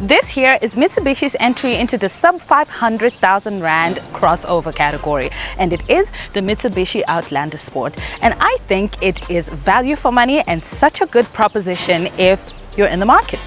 This here is Mitsubishi's entry into the sub 500,000 Rand crossover category, and it is the Mitsubishi Outlander Sport. And I think it is value for money and such a good proposition if you're in the market.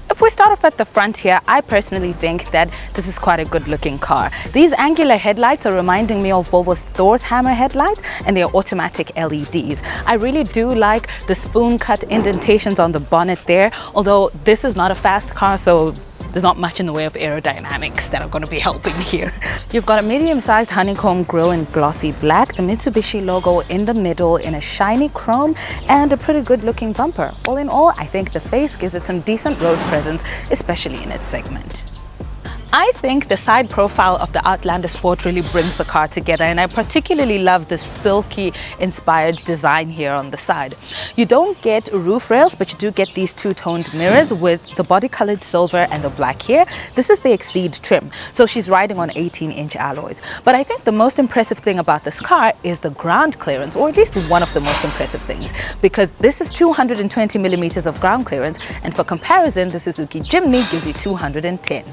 If we start off at the front here, I personally think that this is quite a good looking car. These angular headlights are reminding me of Volvo's Thor's hammer headlights, and they're automatic LEDs. I really do like the spoon cut indentations on the bonnet there, although this is not a fast car, so there's not much in the way of aerodynamics that are going to be helping here. You've got a medium-sized honeycomb grille in glossy black, the Mitsubishi logo in the middle in a shiny chrome, and a pretty good-looking bumper. All in all, I think the face gives it some decent road presence, especially in its segment. I think the side profile of the Outlander Sport really brings the car together, and I particularly love the silky inspired design here on the side. You don't get roof rails, but you do get these two-toned mirrors with the body colored silver and the black here. This is the Exceed trim, so she's riding on 18-inch alloys. But I think the most impressive thing about this car is the ground clearance, or at least one of the most impressive things, because this is 220 millimeters of ground clearance, and for comparison, the Suzuki Jimny gives you 210.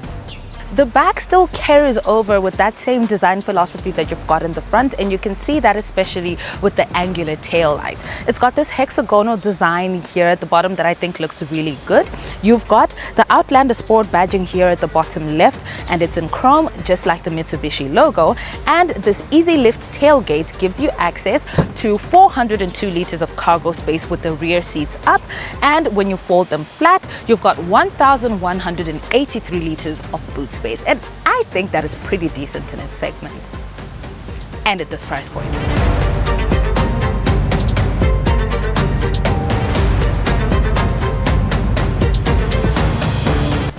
The back still carries over with that same design philosophy that you've got in the front, and you can see that especially with the angular tail lights. It's got this hexagonal design here at the bottom that I think looks really good. You've got the Outlander Sport badging here at the bottom left, and it's in chrome just like the Mitsubishi logo. And this easy lift tailgate gives you access to 402 liters of cargo space with the rear seats up, and when you fold them flat, you've got 1,183 liters of boot space. And I think that is pretty decent in its segment and at this price point.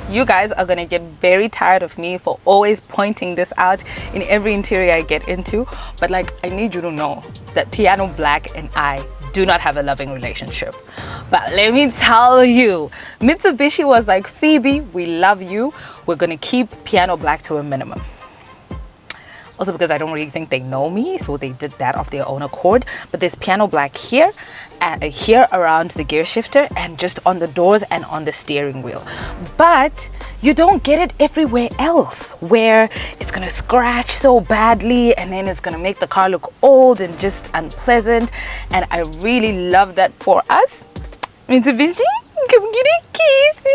You guys are gonna get very tired of me for always pointing this out in every interior I get into, but like, I need you to know that Piano Black and I do not have a loving relationship. But let me tell you, Mitsubishi was like, Phoebe, we love you. We're gonna keep Piano Black to a minimum. Also because I don't really think they know me, so they did that of their own accord. But there's Piano Black here, here around the gear shifter, and just on the doors and on the steering wheel. But you don't get it everywhere else, where it's gonna scratch so badly and then it's gonna make the car look old and just unpleasant. And I really love that for us. Mitsubishi, come get a kiss.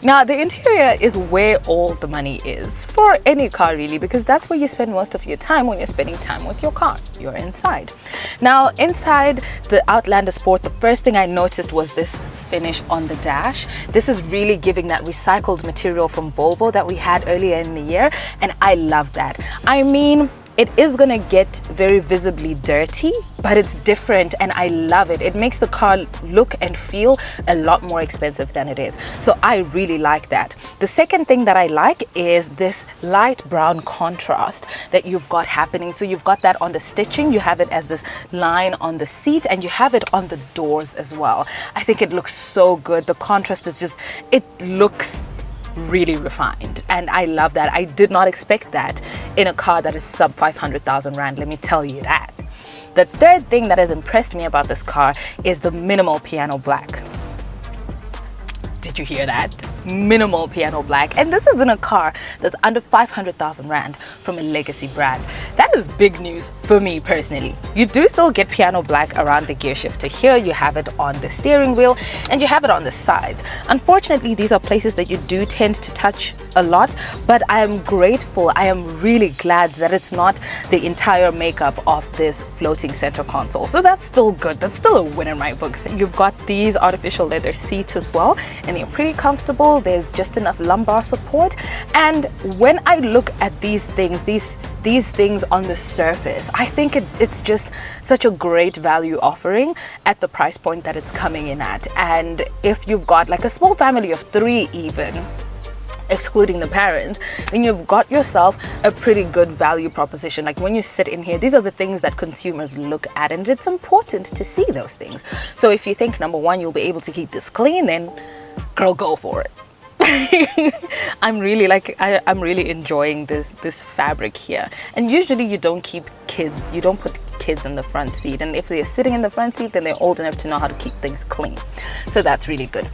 Now, the interior is where all the money is for any car really, because that's where you spend most of your time when you're spending time with your car. You're inside. Now, inside the Outlander Sport, the first thing I noticed was this finish on the dash. This is really giving that recycled material from Volvo that we had earlier in the year, and I love that. I mean, it is gonna get very visibly dirty, but it's different and I love it. It makes the car look and feel a lot more expensive than it is. So I really like that. The second thing that I like is this light brown contrast that you've got happening. So you've got that on the stitching, you have it as this line on the seat, and you have it on the doors as well. I think it looks so good. The contrast is just, it looks really refined, and I love that. I did not expect that in a car that is sub 500,000 Rand, let me tell you that. The third thing that has impressed me about this car is the minimal Piano Black. Did you hear that? Minimal Piano Black. And this is in a car that's under 500,000 Rand from a legacy brand. That is big news for me personally. You do still get Piano Black around the gear shifter here, you have it on the steering wheel, and you have it on the sides. Unfortunately, these are places that you do tend to touch a lot, but I am grateful, I am really glad that it's not the entire makeup of this floating center console. So that's still good, that's still a win in my books. You've got these artificial leather seats as well, and they're pretty comfortable. There's just enough lumbar support, and when I look at these things, these things on the surface, I think it's just such a great value offering at the price point that it's coming in at. And if you've got like a small family of 3 even, excluding the parents, then you've got yourself a pretty good value proposition. Like when you sit in here, these are the things that consumers look at, and it's important to see those things. So if you think, number one, you'll be able to keep this clean, then girl, go for it. I'm really enjoying this fabric here. And usually you don't keep kids, you don't put kids in the front seat, and if they're sitting in the front seat, then they're old enough to know how to keep things clean. So that's really good.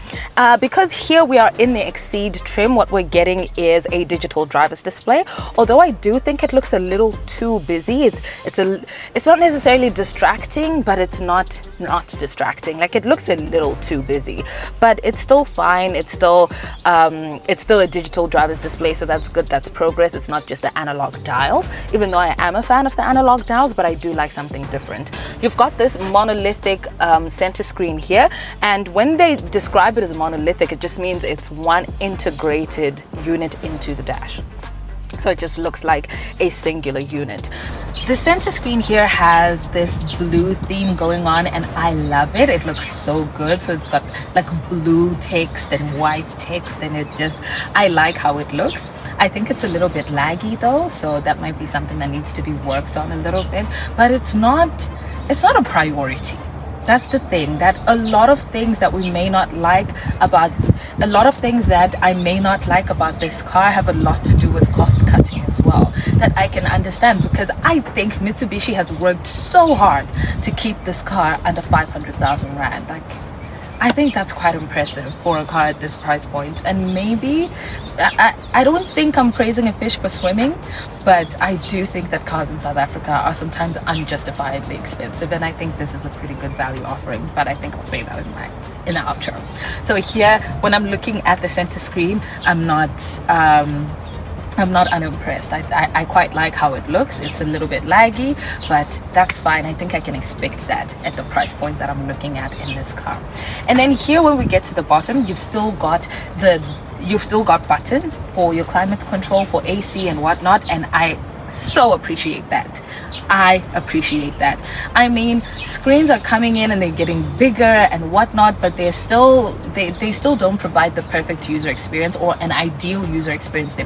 Because here we are in the Exceed trim, what we're getting is a digital driver's display. Although I do think it looks a little too busy. It's not necessarily distracting, but it's not distracting. Like, it looks a little too busy, but it's still fine. It's still a digital driver's display, so that's good. That's progress. It's not just the analog dials, even though I am a fan of the analog dials, but I do like something different. You've got this monolithic center screen here, and when they describe it as monolithic, it just means it's one integrated unit into the dash. So it just looks like a singular unit. The center screen here has this blue theme going on, and I love it. It looks so good. So it's got like blue text and white text, and I like how it looks. I think it's a little bit laggy though, so that might be something that needs to be worked on a little bit, but it's not a priority. That's the thing, that a lot of things that I may not like about this car have a lot to do with cost cutting as well, that I can understand, because I think Mitsubishi has worked so hard to keep this car under 500,000 Rand. Like, I think that's quite impressive for a car at this price point. And maybe, I don't think I'm praising a fish for swimming, but I do think that cars in South Africa are sometimes unjustifiably expensive, and I think this is a pretty good value offering, but I think I'll say that in the outro. So here, when I'm looking at the center screen, I'm not unimpressed. I quite like how it looks. It's a little bit laggy, but that's fine. I think I can expect that at the price point that I'm looking at in this car. And then here, when we get to the bottom, you've still got buttons for your climate control, for AC and whatnot, and I so appreciate that. I mean, screens are coming in and they're getting bigger and whatnot, but they still don't provide the perfect user experience, or an ideal user experience.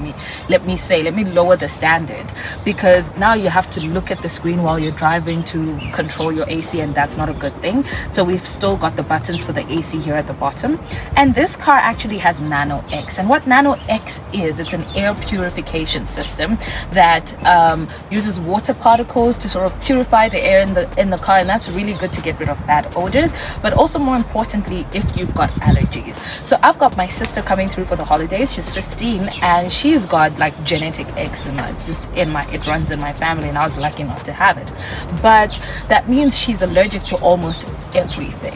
Let me lower the standard, because now you have to look at the screen while you're driving to control your AC, and that's not a good thing. So we've still got the buttons for the AC here at the bottom, and this car actually has Nano X. And what Nano X is, it's an air purification system that uses water particles to sort of purify the air in the car, and that's really good to get rid of bad odors, but also more importantly if you've got allergies. So I've got my sister coming through for the holidays. She's 15 and she's got like genetic eczema. It runs in my family, and I was lucky not to have it, but that means she's allergic to almost everything.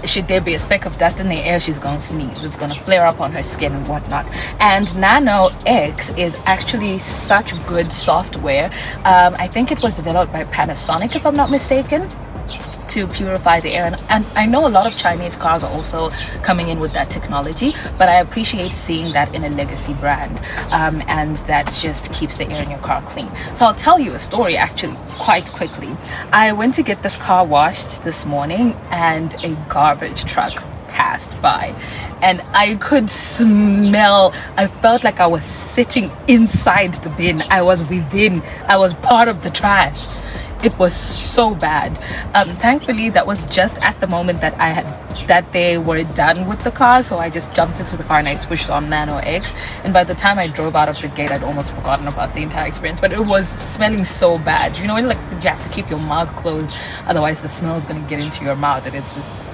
Should there be a speck of dust in the air, she's going to sneeze. It's going to flare up on her skin and whatnot. And Nano X is actually such good software. I think it was developed by Panasonic, if I'm not mistaken, to purify the air. And I know a lot of Chinese cars are also coming in with that technology, but I appreciate seeing that in a legacy brand, and that just keeps the air in your car clean. So I'll tell you a story actually quite quickly. I went to get this car washed this morning, and a garbage truck passed by, and I could smell, I felt like I was sitting inside the bin. I was part of the trash. It was so bad. Thankfully, that was just at the moment that they were done with the car, so I just jumped into the car and I switched on Nano X, and by the time I drove out of the gate, I'd almost forgotten about the entire experience. But it was smelling so bad, you know, and like you have to keep your mouth closed, otherwise the smell is going to get into your mouth, and it's just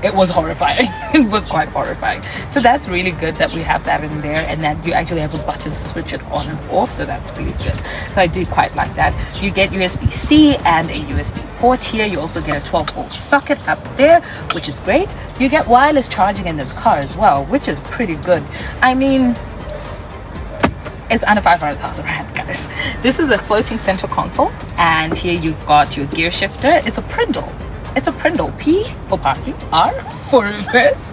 it was horrifying. It was quite horrifying. So that's really good that we have that in there, and that you actually have a button to switch it on and off, so that's really good. So I do quite like that. You get USB-C and a USB port here. You also get a 12-volt socket up there, which is great. You get wireless charging in this car as well, which is pretty good. I mean, it's under 500,000 Rand, guys. This is a floating center console, and here you've got your gear shifter. It's a Prindle. P for parking, R for reverse,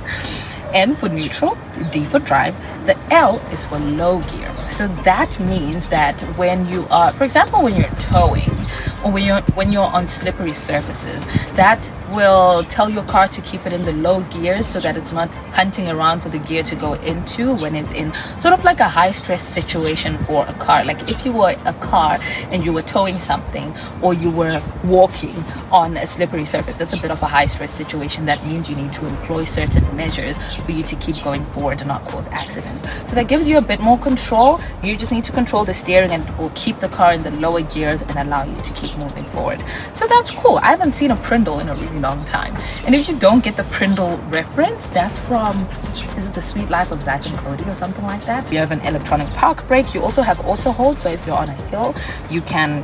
N for neutral, D for drive. The L is for low gear. So that means that when you are, for example, when you're towing, or when you're on slippery surfaces, that will tell your car to keep it in the low gears, so that it's not hunting around for the gear to go into when it's in sort of like a high stress situation for a car. Like if you were a car and you were towing something, or you were walking on a slippery surface, that's a bit of a high stress situation. That means you need to employ certain measures for you to keep going forward and not cause accidents. So that gives you a bit more control. You just need to control the steering, and it will keep the car in the lower gears and allow you to keep moving forward. So that's cool. I haven't seen a Prindle in a really long time. And if you don't get the Prindle reference, that's from, is it The Sweet Life of Zack and Cody or something like that? You have an electronic park brake. You also have auto hold, so if you're on a hill, you can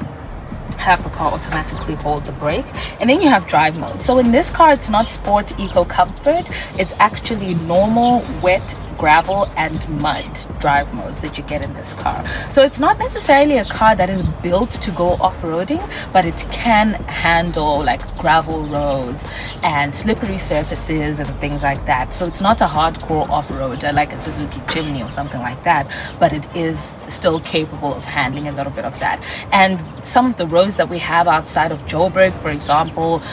have the car automatically hold the brake. And then you have drive mode. So in this car, it's not sport, eco, comfort. It's actually normal, wet, gravel and mud drive modes that you get in this car. So it's not necessarily a car that is built to go off-roading, but it can handle like gravel roads and slippery surfaces and things like that. So it's not a hardcore off-roader like a Suzuki Jimny or something like that, but it is still capable of handling a little bit of that. And some of the roads that we have outside of Joburg, for example,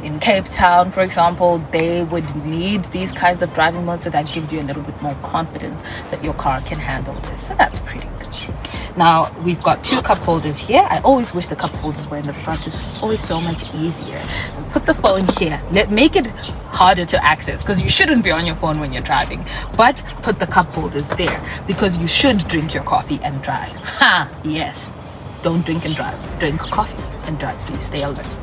in Cape Town, for example, they would need these kinds of driving modes, so that gives you a little bit more confidence that your car can handle this. So that's pretty good. Now we've got two cup holders here. I always wish the cup holders were in the front. It's just always so much easier. Put the phone here. Make it harder to access, because you shouldn't be on your phone when you're driving, but put the cup holders there because you should drink your coffee and drive. Yes, don't drink and drive. Drink coffee and drive so you stay alert.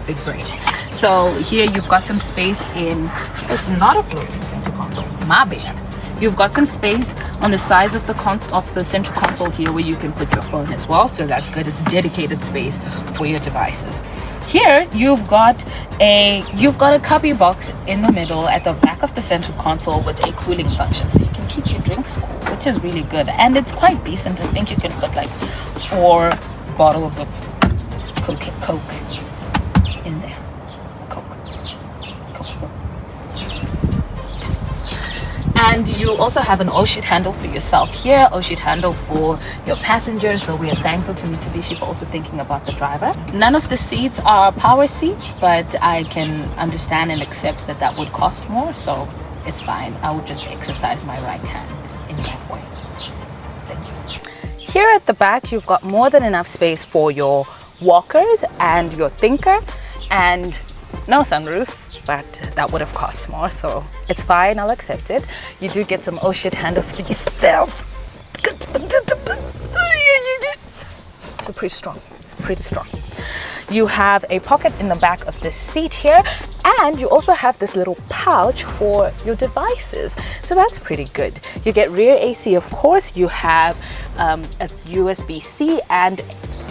Big brain. So here you've got some space in, it's not a floating center console, my bad. You've got some space on the sides of the central console here where you can put your phone as well, so that's good. It's dedicated space for your devices. Here you've got a cubby box in the middle at the back of the central console with a cooling function, so you can keep your drinks cool, which is really good. And it's quite decent. I think you can put like 4 bottles of Coke in there. Coke. And you also have an O-sheet handle for yourself here, O-sheet handle for your passengers. So we are thankful to Mitsubishi for also thinking about the driver. None of the seats are power seats, but I can understand and accept that that would cost more, so it's fine. I would just exercise my right hand in that way. Thank you. Here at the back, you've got more than enough space for your walkers and your thinker, and no sunroof, but that would have cost more, so it's fine. I'll accept it. You do get some O-sheet handles for yourself. So pretty strong. It's pretty strong. You have a pocket in the back of the seat here, and you also have this little pouch for your devices, so that's pretty good. You get rear AC, of course. You have a USB-C and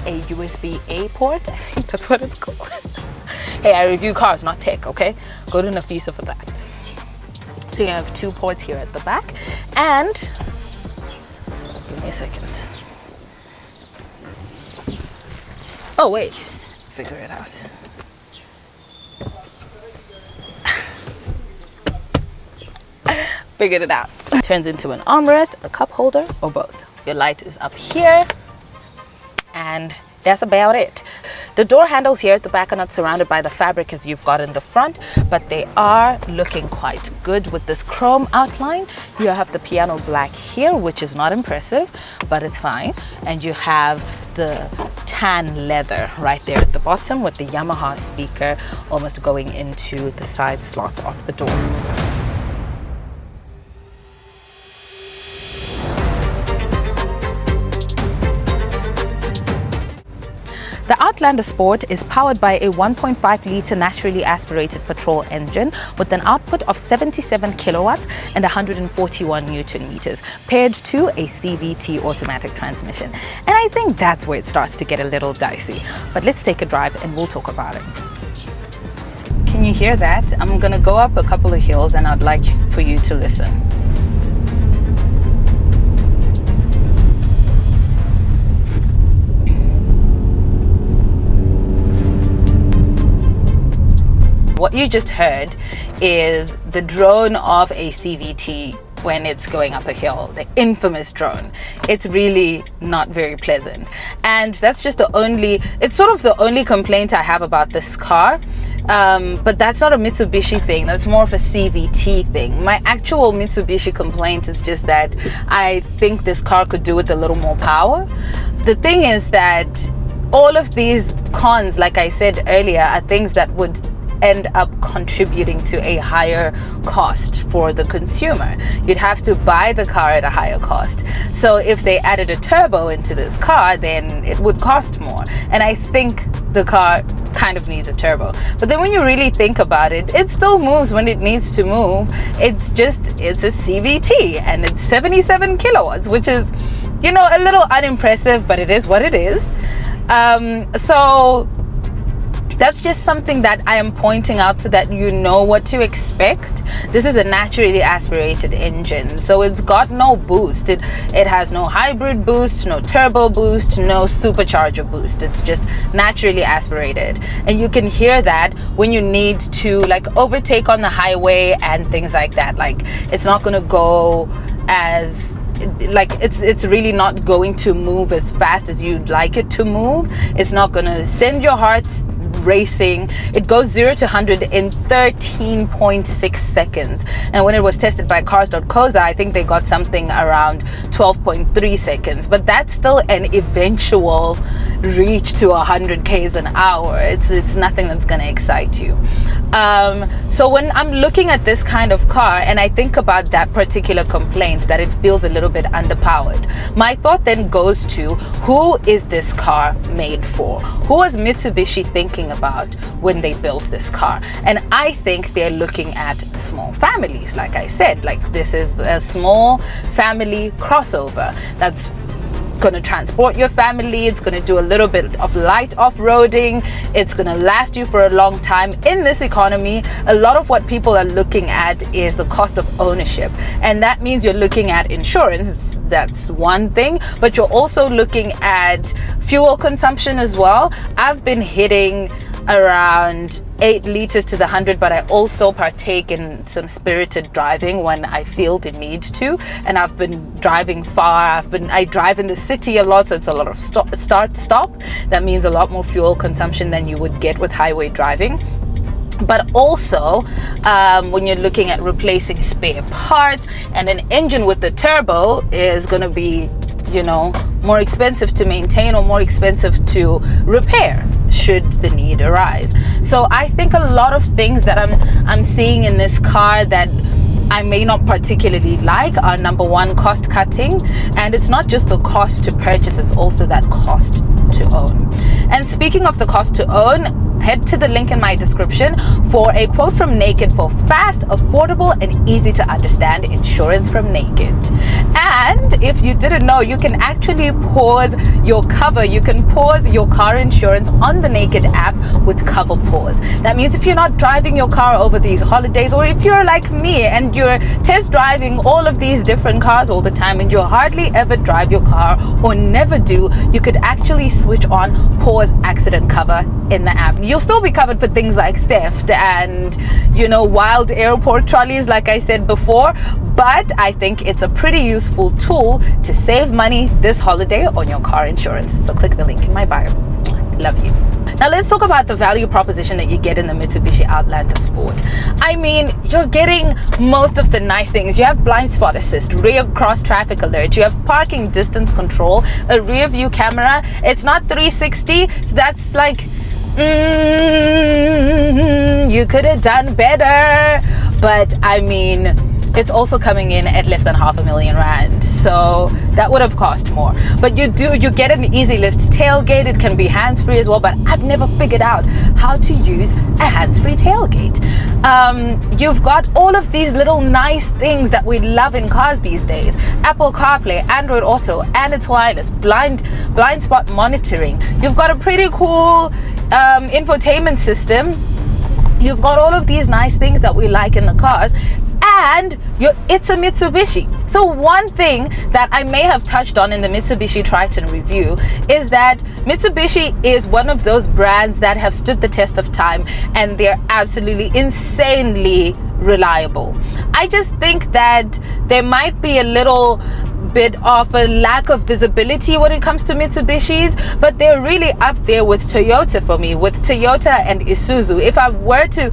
a USB-A port. I think that's what it's called. Hey, I review cars, not tech, okay? Go to Nafisa for that. So you have 2 ports here at the back, and give me a second. Oh wait, figure it out. Figured it out. Turns into an armrest, a cup holder, or both. Your light is up here, and that's about it. The door handles here at the back are not surrounded by the fabric as you've got in the front, but they are looking quite good with this chrome outline. You have the piano black here, which is not impressive, but it's fine. And you have the tan leather right there at the bottom with the Yamaha speaker almost going into the side slot of the door. The Outlander Sport is powered by a 1.5-litre naturally aspirated petrol engine with an output of 77 kilowatts and 141 Newton meters, paired to a CVT automatic transmission. And I think that's where it starts to get a little dicey. But let's take a drive and we'll talk about it. Can you hear that? I'm gonna go up a couple of hills and I'd like for you to listen. What you just heard is the drone of a CVT when it's going up a hill, the infamous drone. It's really not very pleasant. And that's just it's sort of the only complaint I have about this car. But that's not a Mitsubishi thing, that's more of a CVT thing. My actual Mitsubishi complaint is just that I think this car could do with a little more power. The thing is that all of these cons, like I said earlier, are things that would end up contributing to a higher cost for the consumer. You'd have to buy the car at a higher cost. So if they added a turbo into this car, then it would cost more. And I think the car kind of needs a turbo. But then when you really think about it, it still moves when it needs to move. It's a CVT, and it's 77 kilowatts, which is, a little unimpressive, but it is what it is. So that's just something that I am pointing out so that you know what to expect. This is a naturally aspirated engine, so it's got no boost. It has no hybrid boost, no turbo boost, no supercharger boost. It's just naturally aspirated, and you can hear that when you need to overtake on the highway and things like that. It's not going to go as it's really not going to move as fast as you'd like it to move. It's not going to send your heart racing. It goes 0 to 100 in 13.6 seconds, and when it was tested by cars.coza, I think they got something around 12.3 seconds, but that's still an eventual reach to 100 k's an hour. It's nothing that's going to excite you. So when I'm looking at this kind of car and I think about that particular complaint, that it feels a little bit underpowered, my thought then goes to, who is this car made for? Who was Mitsubishi thinking about when they built this car? And I think they're looking at small families. Like I said, this is a small family crossover that's going to transport your family. It's going to do a little bit of light off-roading. It's going to last you for a long time. In this economy, a lot of what people are looking at is the cost of ownership, and that means you're looking at insurance. That's one thing, but you're also looking at fuel consumption as well. I've been hitting around 8 liters to the 100, but I also partake in some spirited driving when I feel the need to, and I've been driving far. I drive in the city a lot, so it's a lot of start-stop. That means a lot more fuel consumption than you would get with highway driving. But also when you're looking at replacing spare parts, and an engine with the turbo is going to be more expensive to maintain or more expensive to repair should the need arise. So I think a lot of things that I'm seeing in this car that I may not particularly like are, number one, cost cutting, and it's not just the cost to purchase, it's also that cost to own. And speaking of the cost to own, head to the link in my description for a quote from Naked for fast, affordable, and easy to understand insurance from Naked. And if you didn't know, you can actually pause your cover. You can pause your car insurance on the Naked app with Cover Pause. That means if you're not driving your car over these holidays, or if you're like me and you're test driving all of these different cars all the time and you hardly ever drive your car or never do, you could actually switch on Pause Accident Cover in the app. You'll still be covered for things like theft and wild airport trolleys, like I said before, but I think it's a pretty useful tool to save money this holiday on your car insurance. So click the link in my bio. Love you. Now let's talk about the value proposition that you get in the Mitsubishi Outlander Sport. I mean, you're getting most of the nice things. You have blind spot assist, rear cross traffic alert, you have parking distance control, a rear view camera. It's not 360, so that's you could have done better. But I mean, it's also coming in at less than R500,000, so that would have cost more. But you get an easy lift tailgate. It can be hands-free as well, but I've never figured out how to use a hands-free tailgate. You've got all of these little nice things that we love in cars these days: Apple CarPlay, Android Auto, and it's wireless, blind spot monitoring. You've got a pretty cool infotainment system. You've got all of these nice things that we like in the cars, and it's a Mitsubishi. So one thing that I may have touched on in the Mitsubishi Triton review is that Mitsubishi is one of those brands that have stood the test of time, and they're absolutely insanely reliable. I just think that there might be a little bit of a lack of visibility when it comes to Mitsubishis, but they're really up there with Toyota for me, with Toyota and Isuzu. If I were to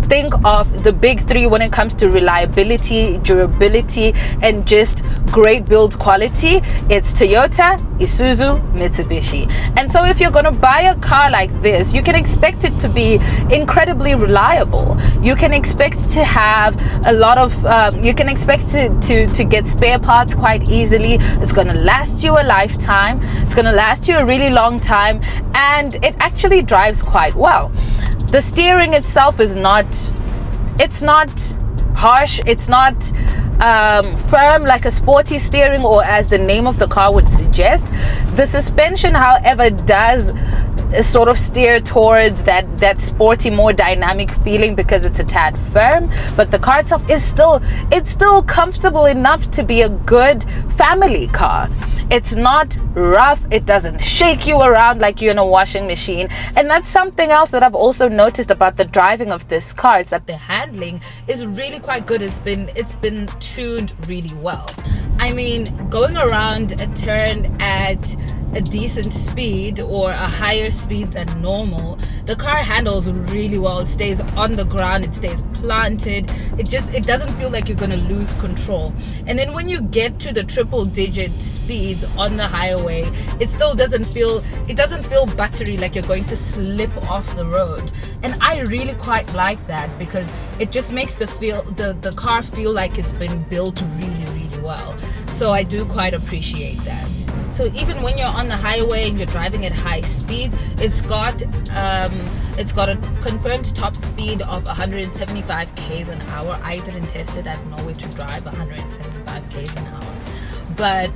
think of the big three when it comes to reliability, durability, and just great build quality, it's Toyota, Isuzu, Mitsubishi. And so if you're going to buy a car like this, you can expect it to be incredibly reliable. You can expect to have a lot of you can expect to get spare parts quite easily. It's going to last you a lifetime. It's going to last you a really long time, and it actually drives quite well. The steering itself is not harsh. It's not firm like a sporty steering, or as the name of the car would suggest. The suspension, however, does sort of steer towards that sporty, more dynamic feeling because it's a tad firm, but the car itself is still comfortable enough to be a good family car. It's not rough. It doesn't shake you around like you're in a washing machine. And that's something else that I've also noticed about the driving of this car, is that the handling is really quite good. It's been tuned really well. I mean, going around a turn at a decent speed or a higher speed than normal, the car handles really well. It stays on the ground, it stays planted. It doesn't feel like you're going to lose control. And then when you get to the triple digit speeds on the highway, it still doesn't feel buttery, like you're going to slip off the road. And I really quite like that, because it just makes the car feel like it's been built really, really well. So I do quite appreciate that. So even when you're on the highway and you're driving at high speeds, it's got a confirmed top speed of 175 k's an hour. I didn't test it. I have nowhere to drive 175 k's an hour. But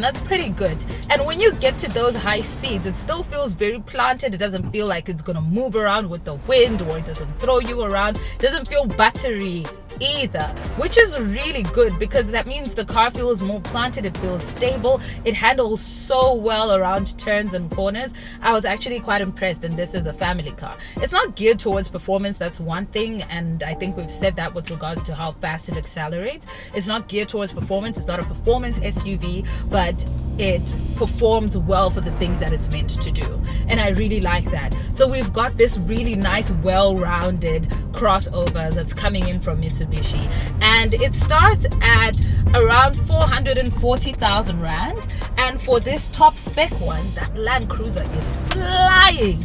that's pretty good. And when you get to those high speeds, it still feels very planted. It doesn't feel like it's gonna move around with the wind, or it doesn't throw you around. It doesn't feel buttery either, which is really good, because that means the car feels more planted. It feels stable. It handles so well around turns and corners. I was actually quite impressed, and this is a family car. It's not geared towards performance, that's one thing, and I think we've said that with regards to how fast it accelerates. It's not geared towards performance. It's not a performance SUV, but it performs well for the things that it's meant to do, and I really like that. So we've got this really nice, well-rounded crossover that's coming in from Mitsubishi, and it starts at around 440,000 rand. And for this top spec one, that Land Cruiser is flying.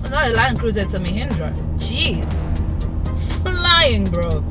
It's not a Land Cruiser, it's a Mahindra. Jeez, flying, bro.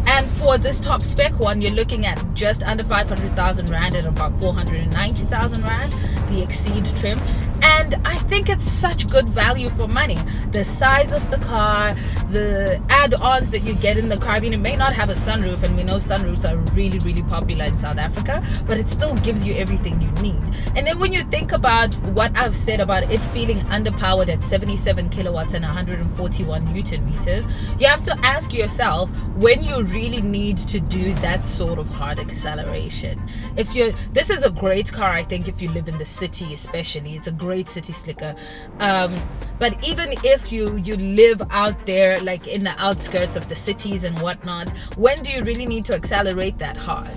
And for this top spec one, you're looking at just under 500,000 rand at about 490,000 rand, the Exceed trim. And I think it's such good value for money. The size of the car, the add-ons that you get in the car. I mean, it may not have a sunroof, and we know sunroofs are really, really popular in South Africa, but it still gives you everything you need. And then when you think about what I've said about it feeling underpowered at 77 kilowatts and 141 newton meters, you have to ask yourself when you really need to do that sort of hard acceleration. This is a great car, I think, if you live in the city especially. It's a great city slicker. But even if you live out there, like in the outskirts of the cities and whatnot, when do you really need to accelerate that hard?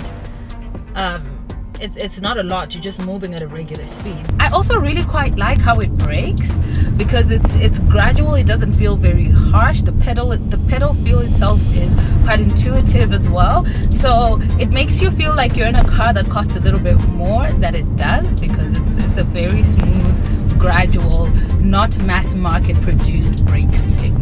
It's not a lot. You're just moving at a regular speed. I also really quite like how it brakes, because it's gradual. It doesn't feel very harsh. The pedal feel itself is quite intuitive as well, so it makes you feel like you're in a car that costs a little bit more than it does, because it's a very smooth, gradual, not mass market produced brake feeling.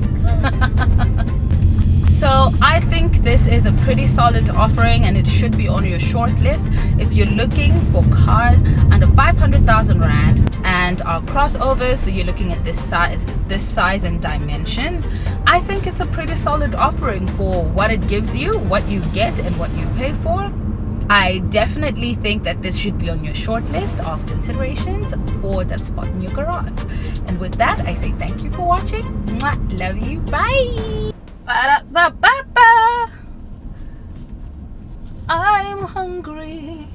So I think this is a pretty solid offering, and it should be on your short list if you're looking for cars under 500,000 rand and are crossovers. So you're looking at this size and dimensions. I think it's a pretty solid offering for what it gives you, what you get, and what you pay for. I definitely think that this should be on your short list of considerations for that spot in your garage. And with that, I say thank you for watching. Mwah, love you. Bye. Ba-da-ba-ba-ba. I'm hungry.